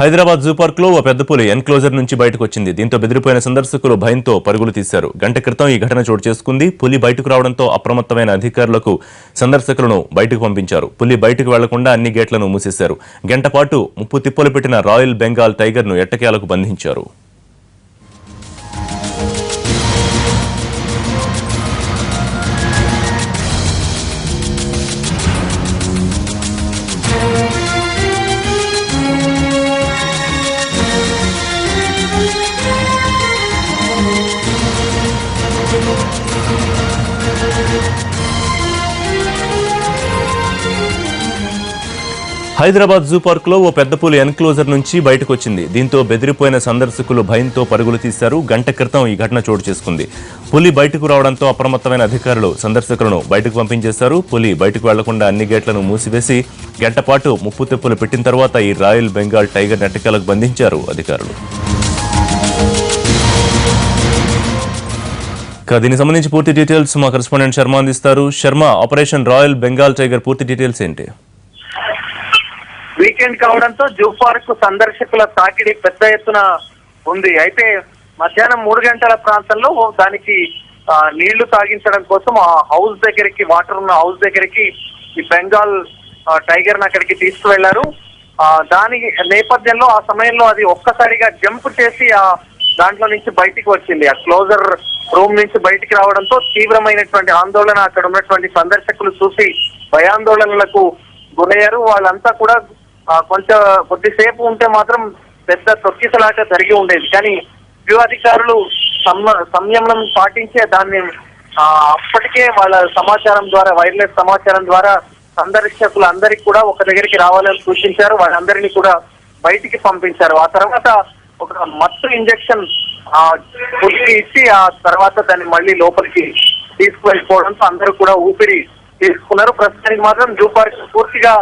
Hyderabad zoo park లో ఓ పెద్ద పులి ఎన్క్లోజర్ నుంచి బయటకు వచ్చింది. దీంతో బెదిరిపోయిన సందర్శకులు భయంతో పరుగులు తీశారు. గంట క్రితం ఈ ఘటన చోటు చేసుకుంది. పులి బయటకు రావడంతో అప్రమత్తమైన అధికారులకు సందర్శకులను బయటకు పంపించారు. పులి బయటకు వెళ్లకుండా అన్ని గేట్లను మూసేశారు. గంట పాటు ముప్పు తిప్పలు పెట్టిన రాయల్ బెంగాల్ టైగర్ ను ఎట్టకేలకు బంధించారు. హైదరాబాద్ జూ పార్క్ లో ఓ పెద్ద పులి ఎన్క్లోజర్ నుంచి బయటకు వచ్చింది. దీంతో బెదిరిపోయిన సందర్శకులు భయంతో పరుగులు తీశారు. గంట క్రితం ఈ ఘటన చోటు చేసుకుంది. పులి బయటకు రావడంతో అప్రమత్తమైన అధికారులు సందర్శకులను బయటకు పంపించేశారు. పులి బయటకు వెళ్లకుండా అన్ని గేట్లను మూసివేసి గంట పాటు ముప్పు తిప్పులు పెట్టిన తర్వాత ఈ రాయల్ బెంగాల్ టైగర్ నెట్టకేలకు బంధించారు అధికారులు. దీనికి సంబంధించి పూర్తి డీటెయిల్స్ మా కరెస్పాండెంట్ శర్మ అందిస్తారు. Sharma, operation royal Bengal tiger పూర్తి డీటెయిల్స్ ఏంటి? వీకెండ్ కావడంతో జూ పార్క్ సందర్శకుల తాకిడి పెద్ద ఎత్తున ఉంది. అయితే మధ్యాహ్నం 3 గంటల ప్రాంతంలో దానికి నీళ్లు తాగించడం కోసం ఆ హౌస్ దగ్గరికి, వాటర్ ఉన్న హౌస్ దగ్గరికి ఈ బెంగాల్ టైగర్ ని అక్కడికి తీసుకువెళ్లారు. దాని నేపథ్యంలో ఆ సమయంలో అది ఒక్కసారిగా జంప్ చేసి ఆ దాంట్లో నుంచి బయటికి వచ్చింది. ఆ క్లోజర్ రూమ్ నుంచి బయటికి రావడంతో తీవ్రమైనటువంటి ఆందోళన అక్కడ ఉన్నటువంటి సందర్శకులు చూసి భయాందోళనలకు గురయ్యారు. వాళ్ళంతా కూడా కొద్దిసేపు ఉంటే మాత్రం పెద్ద తొక్కిసలాట జరిగి ఉండేది. కానీ వ్యూ అధికారులు సంయమనం పాటించే దాన్ని అప్పటికే వాళ్ళ సమాచారం ద్వారా, వైర్లెస్ సమాచారం ద్వారా సందర్శకులందరికీ కూడా ఒక దగ్గరికి రావాలని సూచించారు. వాళ్ళందరినీ కూడా బయటికి పంపించారు. ఆ తర్వాత ఒక మత్తు ఇంజెక్షన్ పులికి ఇచ్చి ఆ తర్వాత దాన్ని మళ్ళీ లోపలికి తీసుకువెళ్ళిపోవడంతో అందరూ కూడా ఊపిరి తీసుకున్నారు. ప్రస్తుతానికి మాత్రం జూ పార్క్ పూర్తిగా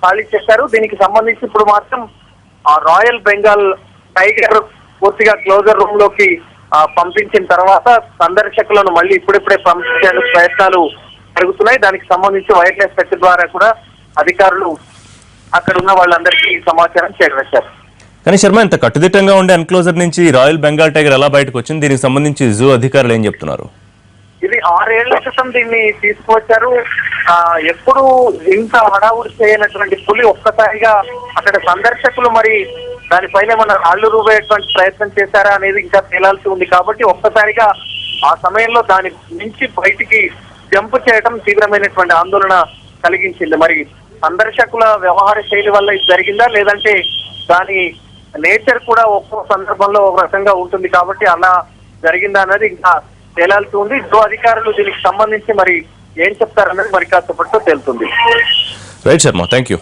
ఖాళీ చేశారు. దీనికి సంబంధించి ఇప్పుడు మాత్రం ఆ రాయల్ బెంగాల్ టైగర్ పూర్తిగా క్లోజర్ రూమ్ లోకి పంపించిన తర్వాత సందర్శకులను మళ్ళీ ఇప్పుడిప్పుడే పంపించేందుకు ప్రయత్నాలు జరుగుతున్నాయి. దానికి సంబంధించి వైర్లెస్ సెట్ ద్వారా కూడా అధికారులు అక్కడ ఉన్న వాళ్ళందరికీ సమాచారం చేరవేశారు. కానీ శర్మ, ఇంత కట్టుదిట్టంగా ఉండే ఎన్క్లోజర్ నుంచి రాయల్ బెంగాల్ టైగర్ ఎలా బయటకు వచ్చింది? దీనికి సంబంధించి జూ అధికారులు ఏం చెప్తున్నారు? ఇది 6 ఏళ్ల క్రితం దీన్ని తీసుకువచ్చారు. ఎప్పుడు ఇంత హడావుడి చేయనటువంటి పులి ఒక్కసారిగా అక్కడ సందర్శకులు మరి దానిపైన మన రాళ్లు రూపేటువంటి ప్రయత్నం చేశారా అనేది ఇంకా తేలాల్సి ఉంది. కాబట్టి ఒక్కసారిగా ఆ సమయంలో దాని నుంచి బయటికి జంప్ చేయడం తీవ్రమైనటువంటి ఆందోళన కలిగించింది. మరి సందర్శకుల వ్యవహార శైలి వల్ల ఇది జరిగిందా, లేదంటే దాని నేచర్ కూడా ఒక్కో సందర్భంలో ఒక రకంగా ఉంటుంది కాబట్టి అలా జరిగిందా అన్నది ఇంకా తేలాల్సి ఉంది. జూ అధికారులు దీనికి సంబంధించి మరి ఏం చెప్తారన్నది మరి కాసేపట్లో తేలుతుంది. Right Sharma, thank you.